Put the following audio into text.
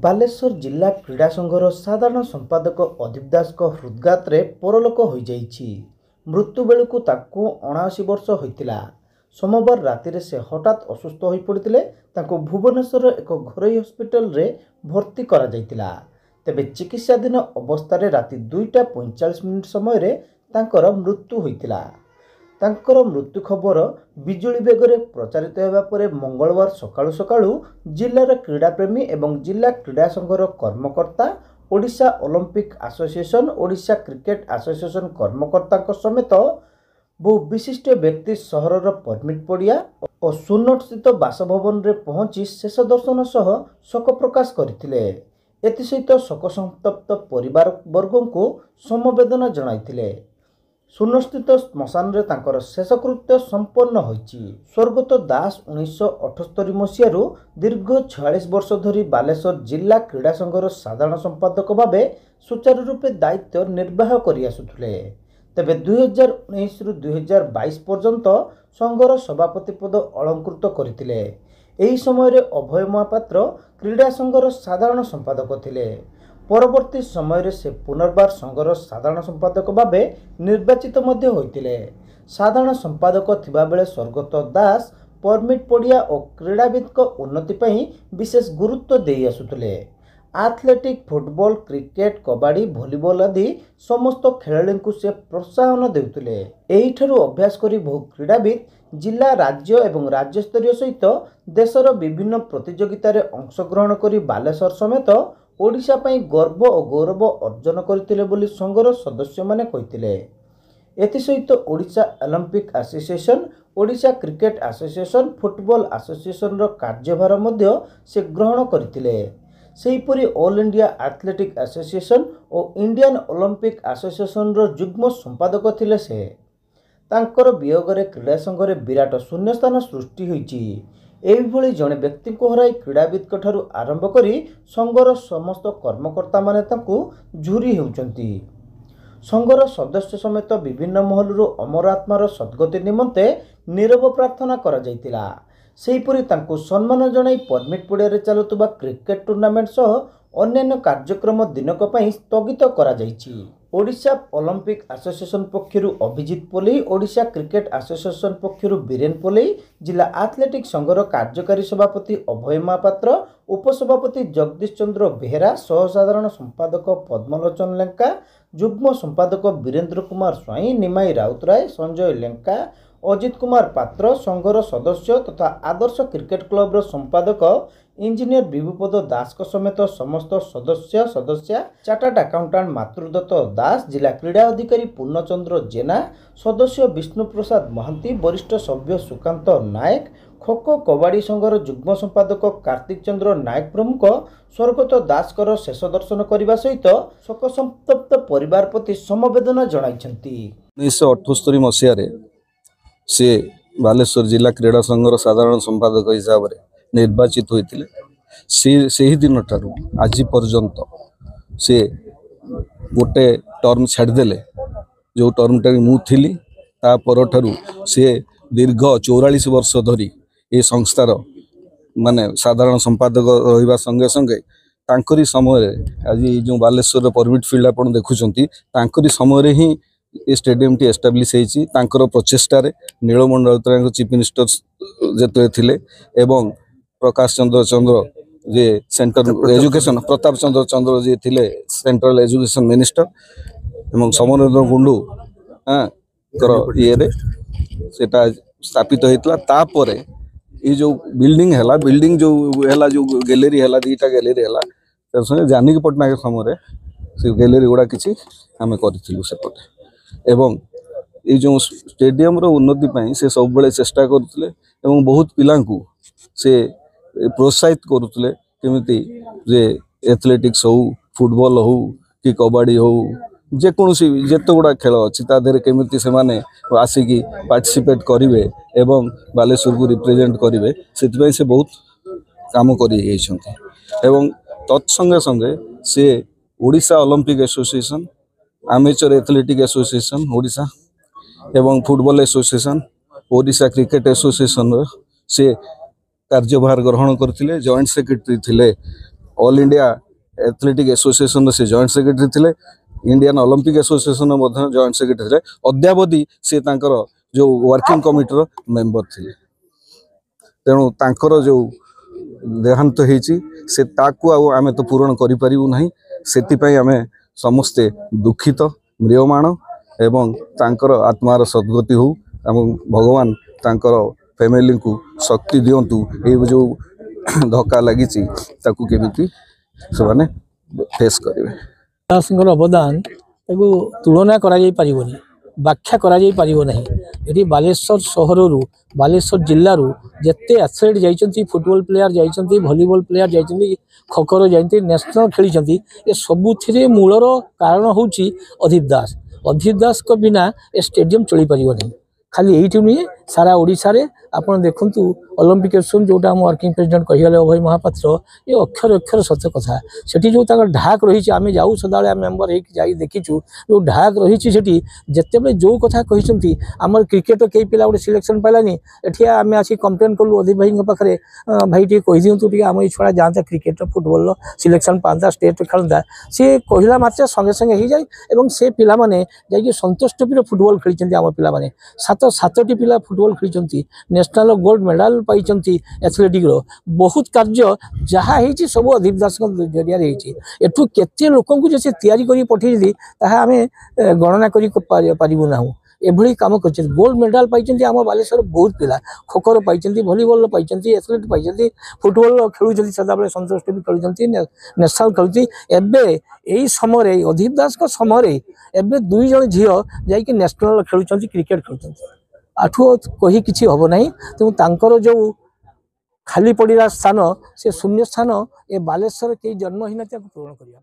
ବାଲେଶ୍ୱର ଜିଲ୍ଲା କ୍ରୀଡ଼ା ସଂଘର ସାଧାରଣ ସମ୍ପାଦକ ଅଦୀପ ଦାସଙ୍କ ହୃଦଘାତରେ ପରଲୋକ ହୋଇଯାଇଛି। ମୃତ୍ୟୁ ବେଳକୁ ତାଙ୍କୁ 79 ବର୍ଷ ହୋଇଥିଲା। ସୋମବାର ରାତିରେ ସେ ହଠାତ୍ ଅସୁସ୍ଥ ହୋଇପଡ଼ିଥିଲେ। ତାଙ୍କୁ ଭୁବନେଶ୍ୱରର ଏକ ଘରୋଇ ହସ୍ପିଟାଲରେ ଭର୍ତ୍ତି କରାଯାଇଥିଲା। ତେବେ ଚିକିତ୍ସାଧୀନ ଅବସ୍ଥାରେ ରାତି 2:45 ସମୟରେ ତାଙ୍କର ମୃତ୍ୟୁ ହୋଇଥିଲା। ତାଙ୍କର ମୃତ୍ୟୁ ଖବର ବିଜୁଳି ବେଗରେ ପ୍ରଚାରିତ ହେବା ପରେ ମଙ୍ଗଳବାର ସକାଳୁ ସକାଳୁ ଜିଲ୍ଲାର କ୍ରୀଡ଼ାପ୍ରେମୀ ଏବଂ ଜିଲ୍ଲା କ୍ରୀଡ଼ା ସଂଘର କର୍ମକର୍ତ୍ତା, Odisha Olympic association, Odisha cricket association କର୍ମକର୍ତ୍ତାଙ୍କ ସମେତ ବହୁ ବିଶିଷ୍ଟ ବ୍ୟକ୍ତି ସହରର ପରମିଟ୍ ପଡ଼ିଆ ଓ ସୁନଟସ୍ଥିତ ବାସଭବନରେ ପହଞ୍ଚି ଶେଷ ଦର୍ଶନ ସହ ଶୋକ ପ୍ରକାଶ କରିଥିଲେ। ଏଥିସହିତ ଶୋକସନ୍ତପ୍ତ ପରିବାରବର୍ଗଙ୍କୁ ସମବେଦନା ଜଣାଇଥିଲେ। ସୁନଟସ୍ଥିତ ଶ୍ମଶାନରେ ତାଙ୍କର ଶେଷକୃତ୍ୟ ସମ୍ପନ୍ନ ହୋଇଛି। ସ୍ୱର୍ଗତ ଦାସ 1978 ମସିହାରୁ ଦୀର୍ଘ 46 ବର୍ଷ ଧରି ବାଲେଶ୍ୱର ଜିଲ୍ଲା କ୍ରୀଡ଼ା ସଂଘର ସାଧାରଣ ସମ୍ପାଦକ ଭାବେ ସୁଚାରୁ ରୂପେ ଦାୟିତ୍ୱ ନିର୍ବାହ କରିଆସୁଥିଲେ। ତେବେ 2019ରୁ 2022 ପର୍ଯ୍ୟନ୍ତ ସଂଘର ସଭାପତି ପଦ ଅଳଙ୍କୃତ କରିଥିଲେ। ଏହି ସମୟରେ ଅଭୟ ମହାପାତ୍ର କ୍ରୀଡ଼ା ସଂଘର ସାଧାରଣ ସମ୍ପାଦକ ଥିଲେ। ପରବର୍ତ୍ତୀ ସମୟରେ ସେ ପୁନର୍ବାର ସଂଘର ସାଧାରଣ ସମ୍ପାଦକ ଭାବେ ନିର୍ବାଚିତ ମଧ୍ୟ ହୋଇଥିଲେ। ସାଧାରଣ ସମ୍ପାଦକ ଥିବାବେଳେ ସ୍ୱର୍ଗତ ଦାସ ପରମିଟ୍ ପଡ଼ିଆ ଓ କ୍ରୀଡ଼ାବିତଙ୍କ ଉନ୍ନତି ପାଇଁ ବିଶେଷ ଗୁରୁତ୍ୱ ଦେଇ ଆସୁଥିଲେ। Athletic, football, cricket, kabaddi, volleyball ଆଦି ସମସ୍ତ ଖେଳାଳିଙ୍କୁ ସେ ପ୍ରୋତ୍ସାହନ ଦେଉଥିଲେ। ଏହିଠାରୁ ଅଭ୍ୟାସ କରି ବହୁ କ୍ରୀଡ଼ାବିତ ଜିଲ୍ଲା, ରାଜ୍ୟ ଏବଂ ରାଜ୍ୟସ୍ତରୀୟ ସହିତ ଦେଶର ବିଭିନ୍ନ ପ୍ରତିଯୋଗିତାରେ ଅଂଶଗ୍ରହଣ କରି ବାଲେଶ୍ୱର ସମେତ ଓଡ଼ିଶା ପାଇଁ ଗର୍ବ ଓ ଗୌରବ ଅର୍ଜନ କରିଥିଲେ ବୋଲି ସଂଘର ସଦସ୍ୟମାନେ କହିଥିଲେ। ଏଥିସହିତ Odisha Olympic association, Odisha cricket association, football ଆସୋସିଏସନ୍ର କାର୍ଯ୍ୟଭାର ମଧ୍ୟ ସେ ଗ୍ରହଣ କରିଥିଲେ। ସେହିପରି ଅଲ୍ ଇଣ୍ଡିଆ ଆଥଲେଟିକ୍ ଆସୋସିଏସନ୍ ଓ ଇଣ୍ଡିଆନ୍ ଅଲିମ୍ପିକ୍ ଆସୋସିଏସନ୍ର ଯୁଗ୍ମ ସମ୍ପାଦକ ଥିଲେ ସେ। ତାଙ୍କର ବିୟୋଗରେ କ୍ରୀଡ଼ା ସଂଘରେ ବିରାଟ ଶୂନ୍ୟସ୍ଥାନ ସୃଷ୍ଟି ହୋଇଛି। ଏହିଭଳି ଜଣେ ବ୍ୟକ୍ତିଙ୍କୁ ହରାଇ କ୍ରୀଡ଼ାବିତଙ୍କ ଠାରୁ ଆରମ୍ଭ କରି ସଂଘର ସମସ୍ତ କର୍ମକର୍ତ୍ତାମାନେ ତାଙ୍କୁ ଝୁରି ହେଉଛନ୍ତି। ସଂଘର ସଦସ୍ୟ ସମେତ ବିଭିନ୍ନ ମହଲରୁ ଅମର ଆତ୍ମାର ସଦ୍ଗତି ନିମନ୍ତେ ନୀରବ ପ୍ରାର୍ଥନା କରାଯାଇଥିଲା। ସେହିପରି ତାଙ୍କୁ ସମ୍ମାନ ଜଣାଇ ପରମିଟ୍ ପଡ଼ିଆରେ ଚାଲୁଥିବା କ୍ରିକେଟ ଟୁର୍ଣ୍ଣାମେଣ୍ଟ ସହ ଅନ୍ୟାନ୍ୟ କାର୍ଯ୍ୟକ୍ରମ ଦିନକ ପାଇଁ ସ୍ଥଗିତ କରାଯାଇଛି। ଓଡ଼ିଶା ଅଲିମ୍ପିକ୍ ଆସୋସିଏସନ୍ ପକ୍ଷରୁ ଅଭିଜିତ ପୋଲେଇ, ଓଡ଼ିଶା କ୍ରିକେଟ୍ ଆସୋସିଏସନ୍ ପକ୍ଷରୁ ବୀରେନ ପୋଲେଇ, ଜିଲ୍ଲା ଆଥଲେଟିକ୍ ସଂଘର କାର୍ଯ୍ୟକାରୀ ସଭାପତି ଅଭୟ ମହାପାତ୍ର, ଉପସଭାପତି ଜଗଦୀଶ ଚନ୍ଦ୍ର ବେହେରା, ସହସାଧାରଣ ସମ୍ପାଦକ ପଦ୍ମଲୋଚନ ଲେଙ୍କା, ଯୁଗ୍ମ ସମ୍ପାଦକ ବୀରେନ୍ଦ୍ର କୁମାର ସ୍ୱାଇଁ, ନିମାଇ ରାଉତରାୟ, ସଞ୍ଜୟ ଲେଙ୍କା, ଅଜିତ କୁମାର ପାତ୍ର, ସଂଘର ସଦସ୍ୟ ତଥା ଆଦର୍ଶ କ୍ରିକେଟ କ୍ଲବର ସମ୍ପାଦକ ଇଞ୍ଜିନିୟର ବିଭୁପଦ ଦାସଙ୍କ ସମେତ ସମସ୍ତ ସଦସ୍ୟା, ଚାର୍ଟାର୍ଡ ଆକାଉଣ୍ଟାଣ୍ଟ ମାତୃଦତ୍ତ ଦାସ, ଜିଲ୍ଲା କ୍ରୀଡ଼ା ଅଧିକାରୀ ପୂର୍ଣ୍ଣଚନ୍ଦ୍ର ଜେନା, ସଦସ୍ୟ ବିଷ୍ଣୁପ୍ରସାଦ ମହାନ୍ତି, ବରିଷ୍ଠ ସଭ୍ୟ ସୁକାନ୍ତ ନାୟକ, ଖୋଖୋ କବାଡ଼ି ସଂଘର ଯୁଗ୍ମ ସମ୍ପାଦକ କାର୍ତ୍ତିକ ଚନ୍ଦ୍ର ନାୟକ ପ୍ରମୁଖ ସ୍ୱର୍ଗତ ଦାସଙ୍କର ଶେଷ ଦର୍ଶନ କରିବା ସହିତ ଶୋକସନ୍ତପ୍ତ ପରିବାର ପ୍ରତି ସମବେଦନା ଜଣାଇଛନ୍ତି। 1978 ମସିହାରେ ସେ ବାଲେଶ୍ୱର ଜିଲ୍ଲା କ୍ରୀଡ଼ା ସଂଘର ସାଧାରଣ ସମ୍ପାଦକ ହିସାବରେ ନିର୍ବାଚିତ ହୋଇଥିଲେ। ସେହି ଦିନଠାରୁ ଆଜି ପର୍ଯ୍ୟନ୍ତ ସେ ଗୋଟେ ଟର୍ମ ଛାଡ଼ିଦେଲେ। ଯେଉଁ ଟର୍ମଟା ମୁଁ ଥିଲି ତା ପରଠାରୁ ସେ ଦୀର୍ଘ 44 ବର୍ଷ ଧରି ଏ ସଂସ୍ଥାର ମାନେ ସାଧାରଣ ସମ୍ପାଦକ ରହିବା ସଙ୍ଗେ ସଙ୍ଗେ ତାଙ୍କରି ସମୟରେ ଆଜି ଯେଉଁ ବାଲେଶ୍ୱରର ପରମିଟ୍ ଫିଲ୍ଡ ଆପଣ ଦେଖୁଛନ୍ତି ତାଙ୍କରି ସମୟରେ ହିଁ ଏ ଷ୍ଟାଡିୟମଟି ଏଷ୍ଟାବ୍ଲିଶ ହେଇଛି। ତାଙ୍କର ପ୍ରଚେଷ୍ଟାରେ ନୀଳମଣି ରାଉତରାୟଙ୍କ ଚିଫ୍ ମିନିଷ୍ଟର ଯେତେବେଳେ ଥିଲେ ଏବଂ ପ୍ରକାଶ ଚନ୍ଦ୍ର ଯେ ସେଣ୍ଟ୍ରାଲ ଏଜୁକେସନ୍, ପ୍ରତାପ ଚନ୍ଦ୍ର ଯିଏ ଥିଲେ ସେଣ୍ଟ୍ରାଲ ଏଜୁକେସନ୍ ମିନିଷ୍ଟର ଏବଂ ସମରେନ୍ଦ୍ର କୁଣ୍ଡୁ ଇଏରେ ସେଟା ସ୍ଥାପିତ ହେଇଥିଲା। ତାପରେ ये जो बिल्डिंग जो गैलेरी है, 2टा गैलेरी है, जानकी पट्टनायक समय से गैलेरी गुड़ा किसी आम करूँ सेपटे एवं ये जो स्टेडियम उन्नति से सब बड़े चेष्टा करुले एवं बहुत पिला से प्रोत्साहित करुले केमिति जे एथलेटिक्स हो, फुटबॉल हो कि कबाड़ी हो, जेकोसी जिते गुड़ा खेल अच्छी तादेह केमिति से माने आसिकी पार्टिसिपेट करेंगे एवं बालेश्वर को रिप्रेजेंट करेंगे से बहुत काम कर तत्संगे संगे से Odisha Olympic association, amateur athletic association Odisha एवं football association, Odisha cricket association से कार्यभार ग्रहण करते। जॉइंट सेक्रेटरी थिले ऑल इंडिया एथलेटिक एसोसिएशन से जॉइंट सेक्रेटरी थिले, Indian Olympic association joint secretary थे, अद्यावधि से तांकर जो वर्किंग कमिटी मेंबर थे। तेणु तांकर जो देहांत होईची से ताकू आमे तो पूरण करि परिबु नाही, सेति आमे समस्ते दुखित म्रियमाण एवं तांकर आत्मार सद्गति हो एवं भगवान तांकर फैमिली को शक्ति दियंतु। ए जो धक्का लगी ताकू केमिति से फेस करेंगे। अवदान तुलना करा जाई परिबोनी, व्याख्या करा जाई परिबो नहीं। यदि बालेश्वर सहरु बालेश्वर जिल्लारू जेते एथलेट जाइछंती, फुटबॉल प्लेयर जाइछंती, वॉलीबॉल प्लेयर जाइछंती, खो जाइछंती, नेशनल खेलिछंती, ए सबुथिरे मूलर कारण होउची अधीप दास। अधीप दास को बिना ए स्टेडियम चली परिबो नहीं। खाली एठी नुहे सारा ओडिशा रे आपण देखंतु ओलंपिक एसोसिएशन जोटा हम वर्किंग प्रेसिडेंट कहिगले अभय महापात्र, ये अक्षर अक्षर सत्य कथा। सेठी जो ताकर ढाक रही आम जाऊ सदाले मेम्बर हो जाई देखीचु, जो ढाक रही सेठी जेते बेले जो कथा कहिसंती हमर क्रिकेट कई पिला गोटे सिलेक्शन पालानी, एठी आम आसी कंप्लेन कलु अधीप भाई पाखे, भाई टी कहि दियंतु टी आम छुआ जाता क्रिकेट फुटबॉल सिलेक्शन पाता स्टेट खेलता। सी कहला मात्र संगे संगे हो जाए एवं से पिला माने जाई संतोष ट्रॉफी फुटबॉल खेली आम पिला माने सातटी पिला फुटबॉल खेली, नेशनल गोल्ड मेडल पाई एथलेटिक रो बहुत कार्य जहाँ हो सब अधीप दास जरिया एठू केते लोक से तैयारी कर पठे आम गणना करूँ एभली कम कर। गोल्ड मेडल पाई आम बालेश्वर बहुत पिला खो पाई, वॉलीबॉल पाई, एथलेट पाई, फुटबॉल खेलुं सदाबले संतोष ट्रॉफी खेलुं, नेशनल खेलुं। एबे यही समय अधीप दास को समय एबे 2 जन झील जाकि नेशनल खेलुं, क्रिकेट खेलुं। आठू कही किसी हम ना, तेणु तांकर जो खाली पड़ा स्थान से शून्य स्थान ए बालेश्वर कई जन्म ही पूरण करने।